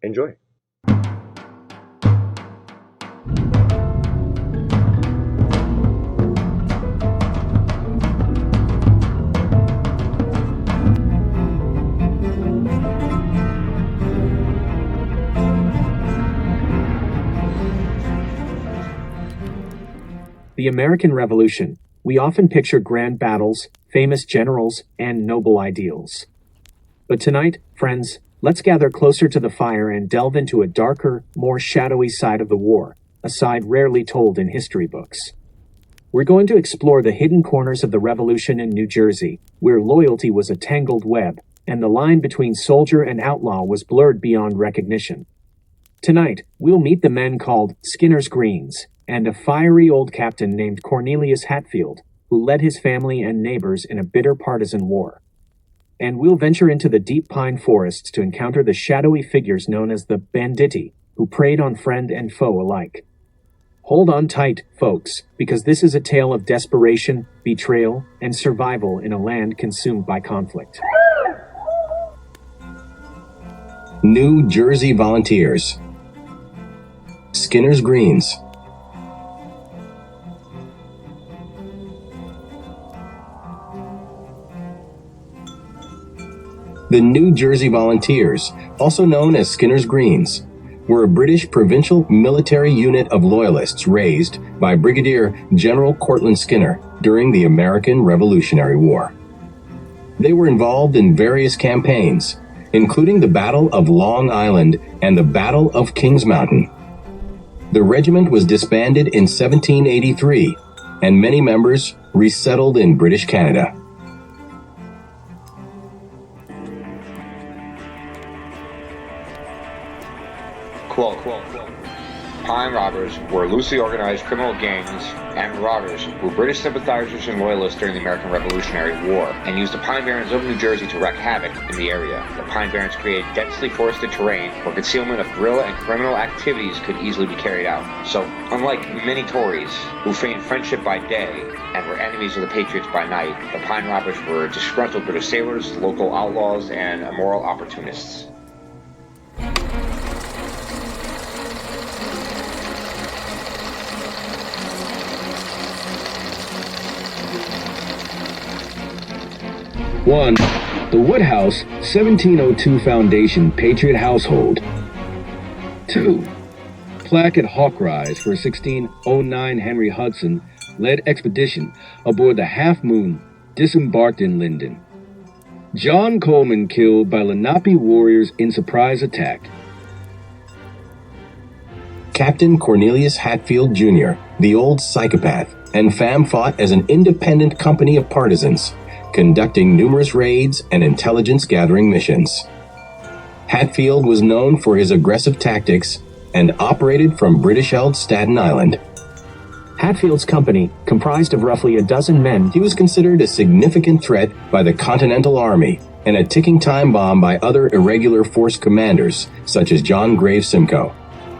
Enjoy. The American Revolution. We often picture grand battles, famous generals, and noble ideals. But tonight, friends, let's gather closer to the fire and delve into a darker, more shadowy side of the war, a side rarely told in history books. We're going to explore the hidden corners of the revolution in New Jersey, where loyalty was a tangled web, and the line between soldier and outlaw was blurred beyond recognition. Tonight, we'll meet the men called Skinner's Greens, and a fiery old captain named Cornelius Hatfield, who led his family and neighbors in a bitter partisan war. And we'll venture into the deep pine forests to encounter the shadowy figures known as the Banditti, who preyed on friend and foe alike. Hold on tight, folks, because this is a tale of desperation, betrayal, and survival in a land consumed by conflict. New Jersey Volunteers. Skinner's Greens. The New Jersey Volunteers, also known as Skinner's Greens, were a British provincial military unit of Loyalists raised by Brigadier General Cortlandt Skinner during the American Revolutionary War. They were involved in various campaigns, including the Battle of Long Island and the Battle of Kings Mountain. The regiment was disbanded in 1783, and many members resettled in British Canada. Quote, Pine robbers were loosely organized criminal gangs and marauders who were British sympathizers and loyalists during the American Revolutionary War and used the Pine Barrens of New Jersey to wreak havoc in the area. The Pine Barrens created densely forested terrain where concealment of guerrilla and criminal activities could easily be carried out. So, unlike many Tories who feigned friendship by day and were enemies of the Patriots by night, the Pine robbers were disgruntled British sailors, local outlaws, and immoral opportunists. One, the Woodhouse 1702 Foundation Patriot Household. 2, plaque at Hawkrise for 1609 Henry Hudson led expedition aboard the Half Moon disembarked in Linden. John Coleman killed by Lenape warriors in surprise attack. Captain Cornelius Hatfield Jr., the old psychopath, and fam fought as an independent company of partisans, conducting numerous raids and intelligence-gathering missions. Hatfield was known for his aggressive tactics and operated from British-held Staten Island. Hatfield's company, comprised of roughly a dozen men, He was considered a significant threat by the Continental Army and a ticking time bomb by other irregular force commanders, such as John Graves Simcoe.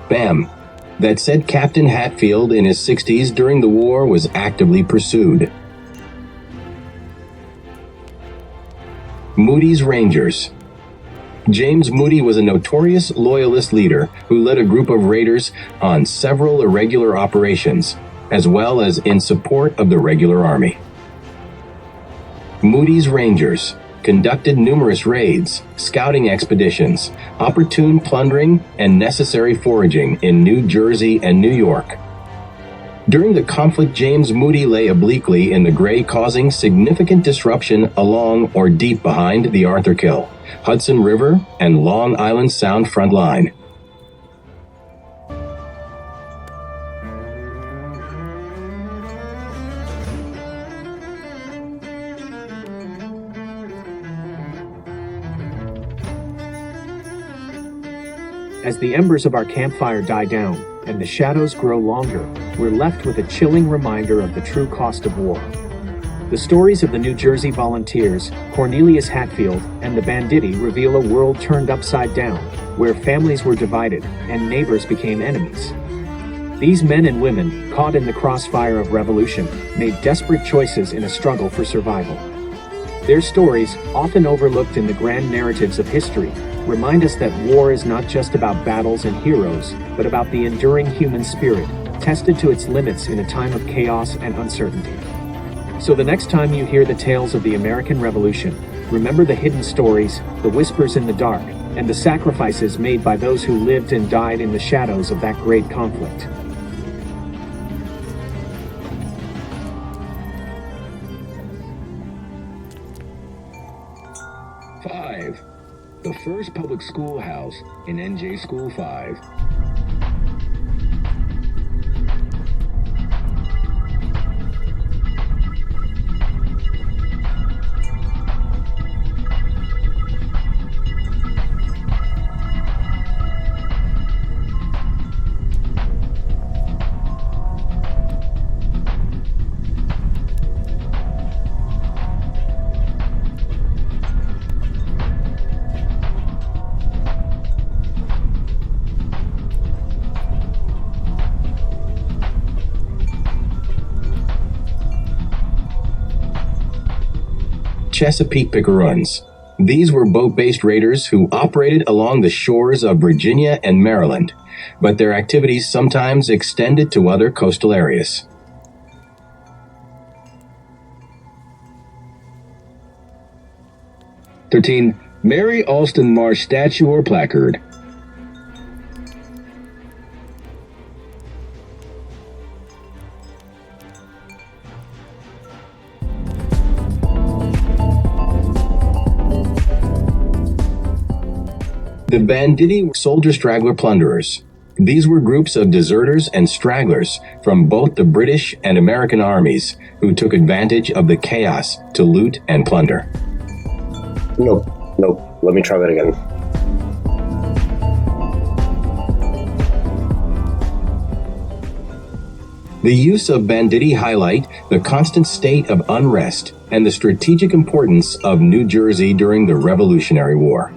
BAM! That said, Captain Hatfield in his 60s during the war was actively pursued. Moody's Rangers. James Moody was a notorious Loyalist leader who led a group of raiders on several irregular operations, as well as in support of the regular army. Moody's Rangers conducted numerous raids, scouting expeditions, opportune plundering, and necessary foraging in New Jersey and New York. During the conflict, James Moody lay obliquely in the gray, causing significant disruption along or deep behind the Arthurkill, Hudson River, and Long Island Sound front line. As the embers of our campfire die down and the shadows grow longer, we're left with a chilling reminder of the true cost of war. The stories of the New Jersey Volunteers, Cornelius Hatfield, and the Banditti reveal a world turned upside down, where families were divided and neighbors became enemies. These men and women, caught in the crossfire of revolution, made desperate choices in a struggle for survival. Their stories, often overlooked in the grand narratives of history, remind us that war is not just about battles and heroes, but about the enduring human spirit, tested to its limits in a time of chaos and uncertainty. So the next time you hear the tales of the American Revolution, remember the hidden stories, the whispers in the dark, and the sacrifices made by those who lived and died in the shadows of that great conflict. The first public schoolhouse in NJ School 5. Chesapeake Picaroons. These were boat-based raiders who operated along the shores of Virginia and Maryland, but their activities sometimes extended to other coastal areas. "13. Mary Alston Marsh statue or placard. The Banditti were soldier-straggler plunderers. These were groups of deserters and stragglers from both the British and American armies who took advantage of the chaos to loot and plunder. Nope. Let me try that again. The use of banditti highlight the constant state of unrest and the strategic importance of New Jersey during the Revolutionary War.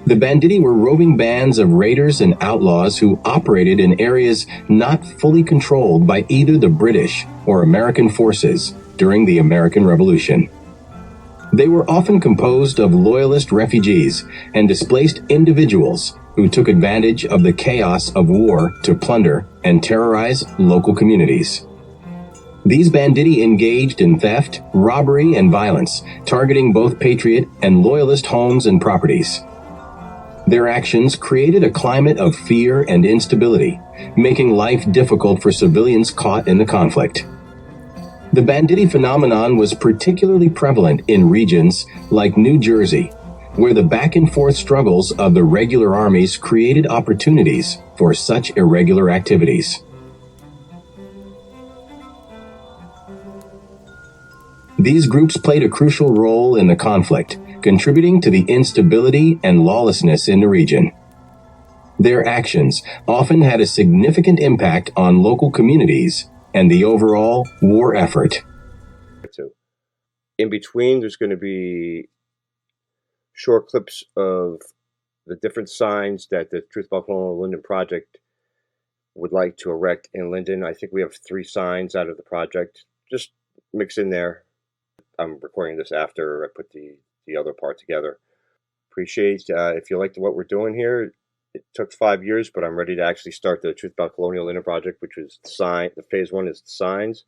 The banditti were roving bands of raiders and outlaws who operated in areas not fully controlled by either the British or American forces during the American Revolution. They were often composed of Loyalist refugees and displaced individuals who took advantage of the chaos of war to plunder and terrorize local communities. These banditti engaged in theft, robbery, and violence, targeting both Patriot and Loyalist homes and properties. Their actions created a climate of fear and instability, making life difficult for civilians caught in the conflict. The banditti phenomenon was particularly prevalent in regions like New Jersey, where the back-and-forth struggles of the regular armies created opportunities for such irregular activities. These groups played a crucial role in the conflict, contributing to the instability and lawlessness in the region. Their actions often had a significant impact on local communities and the overall war effort. In between, there's going to be short clips of the different signs that the Truth About Colonial Linden Project would like to erect in Linden. I think we have 3 signs out of the project. Just mix in there. I'm recording this after I put the other part together. Appreciate if you liked what we're doing here. It took 5 years, but I'm ready to actually start the Truth About Colonial Linden Project, which was the phase 1 is the signs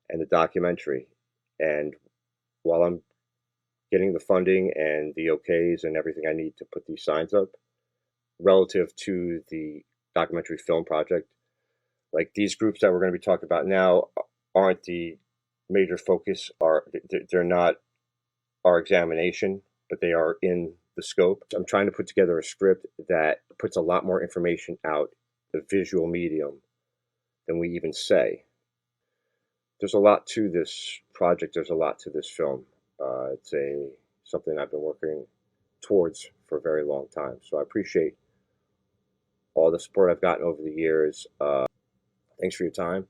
and the documentary. And while I'm getting the funding and the okays and everything I need to put these signs up, relative to the documentary film project, like these groups that we're going to be talking about now aren't the major focus. They're not our examination, but they are in the scope. I'm trying to put together a script that puts a lot more information out, the visual medium, than we even say. There's a lot to this project. There's a lot to this film. It's something I've been working towards for a very long time. So I appreciate all the support I've gotten over the years. Thanks for your time.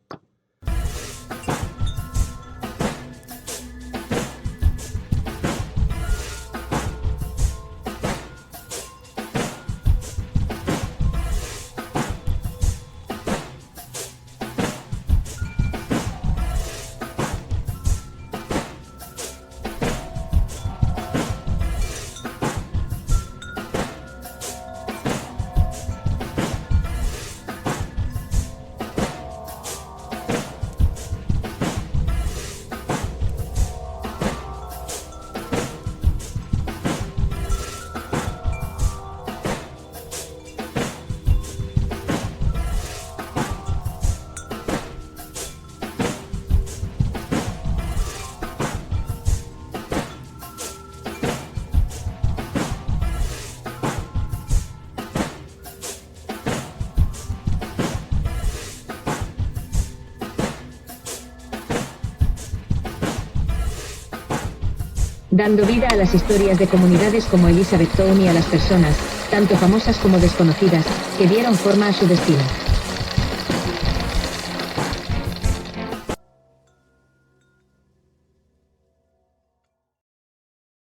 dando vida a las historias de comunidades como Elizabethtown y a las personas, tanto famosas como desconocidas, que dieron forma a su destino.